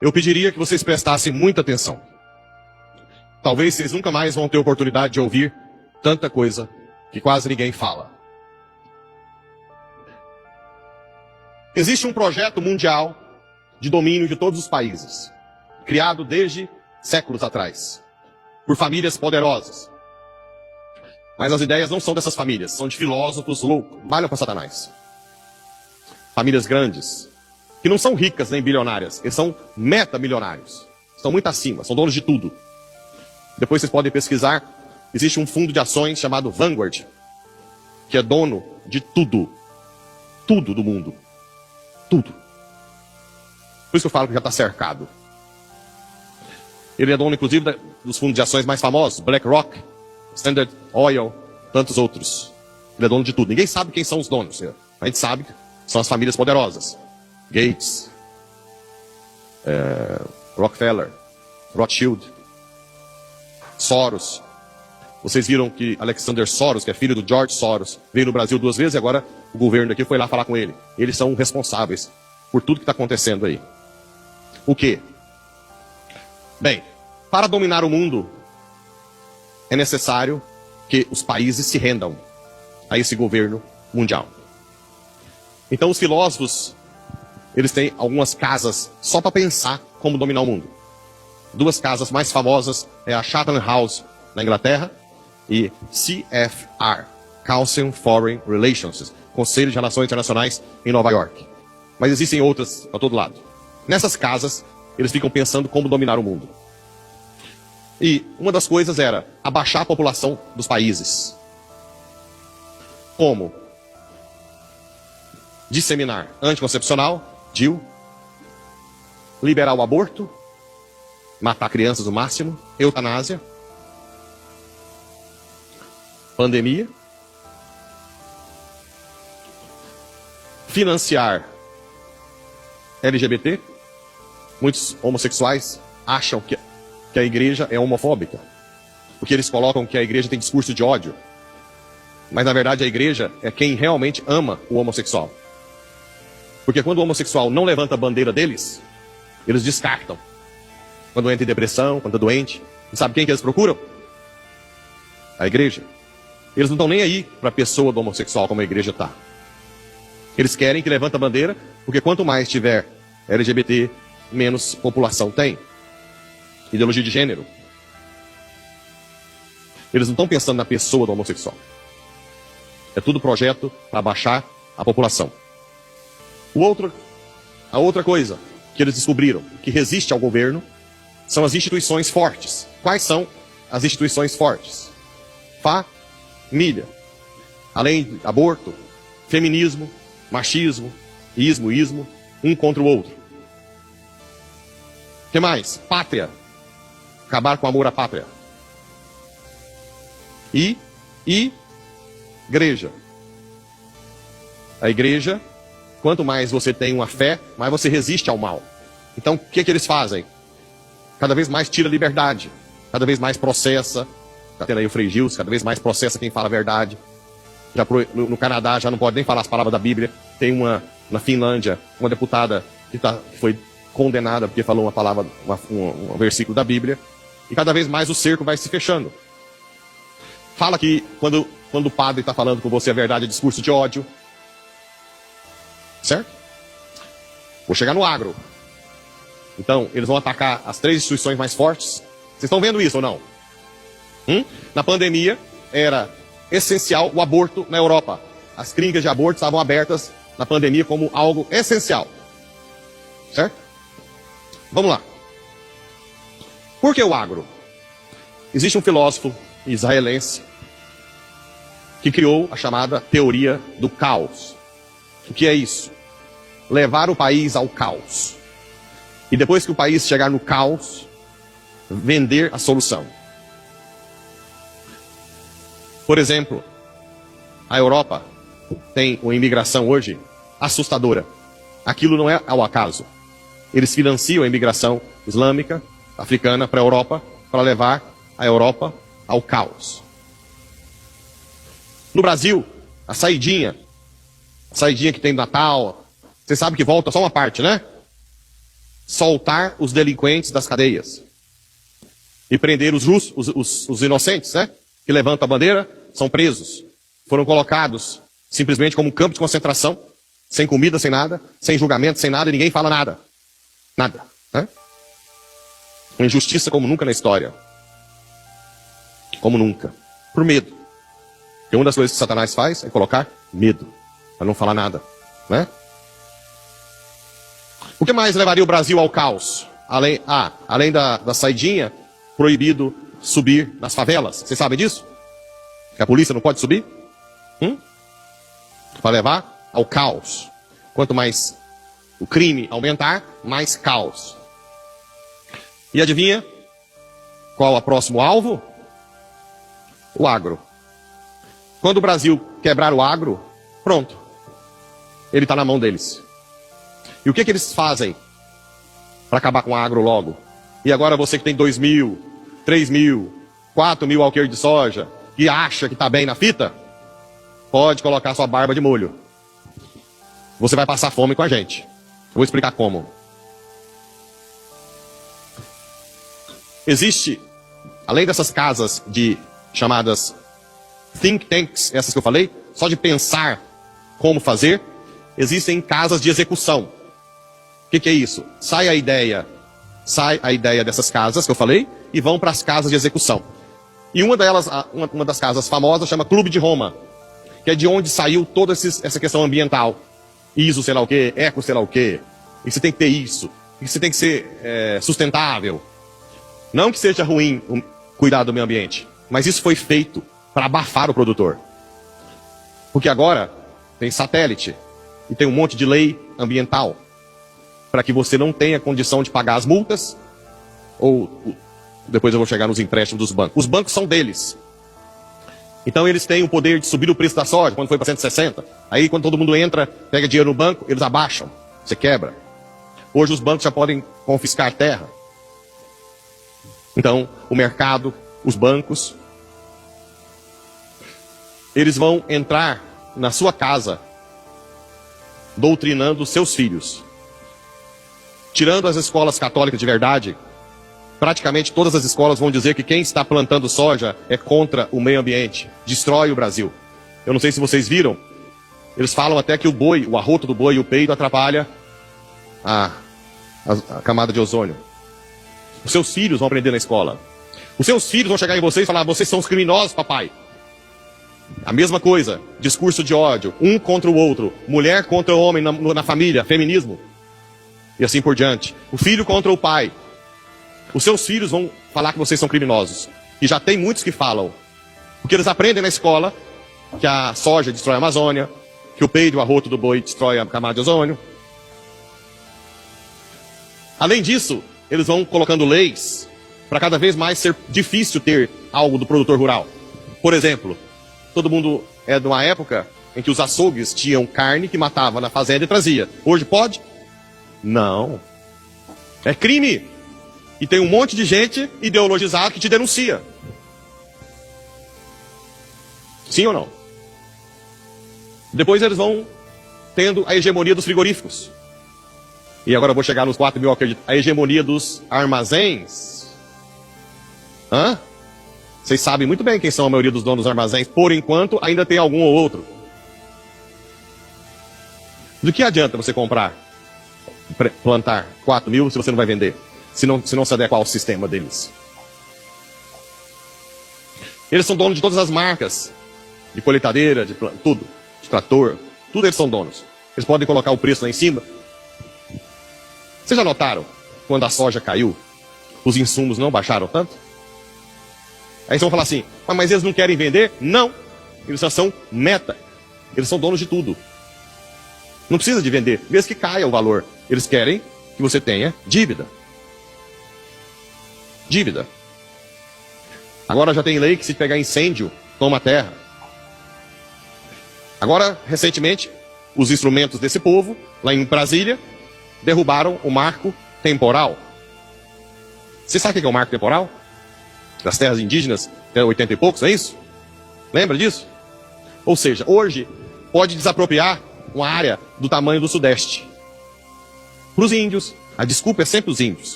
Eu pediria que vocês prestassem muita atenção. Talvez vocês nunca mais vão ter oportunidade de ouvir tanta coisa que quase ninguém fala. Existe um projeto mundial de domínio de todos os países, criado desde séculos atrás, por famílias poderosas. Mas as ideias não são dessas famílias, são de filósofos loucos, malham para Satanás. Famílias grandes, que não são ricas nem bilionárias, eles são metamilionários. Estão muito acima, são donos de tudo. Depois vocês podem pesquisar, existe um fundo de ações chamado Vanguard, que é dono de tudo. Tudo do mundo. Tudo. Por isso que eu falo que já está cercado. Ele é dono, inclusive, dos fundos de ações mais famosos, BlackRock, Standard Oil, tantos outros. Ele é dono de tudo. Ninguém sabe quem são os donos. A gente sabe que são as famílias poderosas. Gates, Rockefeller, Rothschild, Soros. Vocês viram que Alexander Soros, que é filho do George Soros, veio no Brasil 2 vezes e agora o governo daqui foi lá falar com ele. Eles são responsáveis por tudo que está acontecendo aí. O quê? Bem, para dominar o mundo, é necessário que os países se rendam a esse governo mundial. Então os filósofos, eles têm algumas casas só para pensar como dominar o mundo. 2 casas mais famosas é a Chatham House, na Inglaterra, e CFR, Council Foreign Relations, Conselho de Relações Internacionais em Nova York. Mas existem outras para todo lado. Nessas casas, eles ficam pensando como dominar o mundo. E uma das coisas era abaixar a população dos países. Como? Disseminar anticoncepcional, DIU, liberar o aborto, matar crianças o máximo, eutanásia, pandemia, financiar LGBT. Muitos homossexuais acham que a igreja é homofóbica, porque eles colocam que a igreja tem discurso de ódio. Mas na verdade a igreja é quem realmente ama o homossexual. Porque quando o homossexual não levanta a bandeira deles, eles descartam. Quando entra em depressão, quando está doente. E sabe quem que eles procuram? A igreja. Eles não estão nem aí para a pessoa do homossexual como a igreja está. Eles querem que levante a bandeira, porque quanto mais tiver LGBT, menos população tem. Ideologia de gênero. Eles não estão pensando na pessoa do homossexual. É tudo projeto para baixar a população. A outra coisa que eles descobriram, que resiste ao governo, são as instituições fortes. Quais são as instituições fortes? Família. Além de aborto, feminismo, machismo, ismo, um contra o outro. O que mais? Pátria. Acabar com o amor à pátria. E igreja. A igreja, quanto mais você tem uma fé, mais você resiste ao mal. Então, o que eles fazem? Cada vez mais tira liberdade. Cada vez mais processa. Está tendo aí o Frei Gils, cada vez mais processa quem fala a verdade. No Canadá já não pode nem falar as palavras da Bíblia. Tem na Finlândia, uma deputada que foi condenada porque falou uma palavra, um versículo da Bíblia. E cada vez mais o cerco vai se fechando. Fala que quando o padre está falando com você a verdade é discurso de ódio. Certo? Vou chegar no agro. Então, eles vão atacar as 3 instituições mais fortes. Vocês estão vendo isso ou não? Na pandemia, era essencial o aborto na Europa. As clínicas de aborto estavam abertas na pandemia como algo essencial. Certo? Vamos lá. Por que o agro? Existe um filósofo israelense que criou a chamada teoria do caos. O que é isso? Levar o país ao caos. E depois que o país chegar no caos, vender a solução. Por exemplo, a Europa tem uma imigração hoje assustadora. Aquilo não é ao acaso. Eles financiam a imigração islâmica, africana para a Europa, para levar a Europa ao caos. No Brasil, a saidinha que tem no Natal, você sabe que volta só uma parte, né? soltar os delinquentes das cadeias e prender os inocentes, né? Que levantam a bandeira, são presos. Foram colocados simplesmente como um campo de concentração, sem comida, sem nada, sem julgamento, sem nada, e ninguém fala nada. Nada. Né? Uma injustiça como nunca na história. Como nunca. Por medo. Porque uma das coisas que Satanás faz é colocar medo, para não falar nada. Né? O que mais levaria o Brasil ao caos? Além da saidinha, proibido subir nas favelas. Vocês sabem disso? Que a polícia não pode subir? Para levar ao caos. Quanto mais o crime aumentar, mais caos. E adivinha qual é o próximo alvo? O agro. Quando o Brasil quebrar o agro, pronto. Ele está na mão deles. E o que eles fazem para acabar com o agro logo? E agora você que tem 2.000, 3.000, 4.000 alqueires de soja e acha que está bem na fita, pode colocar sua barba de molho. Você vai passar fome com a gente. Eu vou explicar como. Existe, além dessas casas chamadas think tanks, essas que eu falei, só de pensar como fazer, existem casas de execução. O que é isso? Sai a ideia dessas casas que eu falei e vão para as casas de execução. E uma das casas famosas chama Clube de Roma, que é de onde saiu toda essa questão ambiental. ISO, sei lá o quê, eco, sei lá o quê. E você tem que ter isso. E você tem que ser sustentável. Não que seja ruim cuidar do meio ambiente, mas isso foi feito para abafar o produtor. Porque agora tem satélite e tem um monte de lei ambiental para que você não tenha condição de pagar as multas, ou depois eu vou chegar nos empréstimos dos bancos. Os bancos são deles. Então eles têm o poder de subir o preço da soja, quando foi para 160. Aí quando todo mundo entra, pega dinheiro no banco, eles abaixam, você quebra. Hoje os bancos já podem confiscar terra. Então o mercado, os bancos, eles vão entrar na sua casa, doutrinando os seus filhos. Tirando as escolas católicas de verdade, praticamente todas as escolas vão dizer que quem está plantando soja é contra o meio ambiente, destrói o Brasil. Eu não sei se vocês viram, eles falam até que o boi, o arroto do boi e o peido atrapalha a camada de ozônio. Os seus filhos vão aprender na escola. Os seus filhos vão chegar em vocês e falar: vocês são os criminosos, papai. A mesma coisa, discurso de ódio, um contra o outro, mulher contra o homem na família, feminismo, e assim por diante. O filho contra o pai. Os seus filhos vão falar que vocês são criminosos. E já tem muitos que falam. Porque eles aprendem na escola que a soja destrói a Amazônia, que o peido e o arroto do boi destrói a camada de ozônio. Além disso, eles vão colocando leis para cada vez mais ser difícil ter algo do produtor rural. Por exemplo, todo mundo é de uma época em que os açougues tinham carne que matava na fazenda e trazia. Hoje pode? Não. É crime. E tem um monte de gente ideologizada que te denuncia. Sim ou não? Depois eles vão tendo a hegemonia dos frigoríficos. E agora eu vou chegar nos 4.000, acredito. A hegemonia dos armazéns. Hã? Vocês sabem muito bem quem são a maioria dos donos dos armazéns. Por enquanto, ainda tem algum ou outro. Do que adianta você plantar 4.000 se você não vai vender? Se não se adequar ao sistema deles. Eles são donos de todas as marcas. De colheitadeira, tudo. De trator. Tudo eles são donos. Eles podem colocar o preço lá em cima. Vocês já notaram? Quando a soja caiu, os insumos não baixaram tanto? Aí vocês vão falar assim: mas eles não querem vender? Não. Eles só são meta. Eles são donos de tudo. Não precisa de vender, mesmo que caia o valor. Eles querem que você tenha dívida. Dívida. Agora já tem lei que se pegar incêndio, toma terra. Agora, recentemente, os instrumentos desse povo, lá em Brasília, derrubaram o marco temporal. Você sabe o que é o marco temporal? Das terras indígenas, até 80 e poucos, é isso? Lembra disso? Ou seja, hoje pode desapropriar uma área do tamanho do Sudeste. Para os índios, A desculpa é sempre os índios.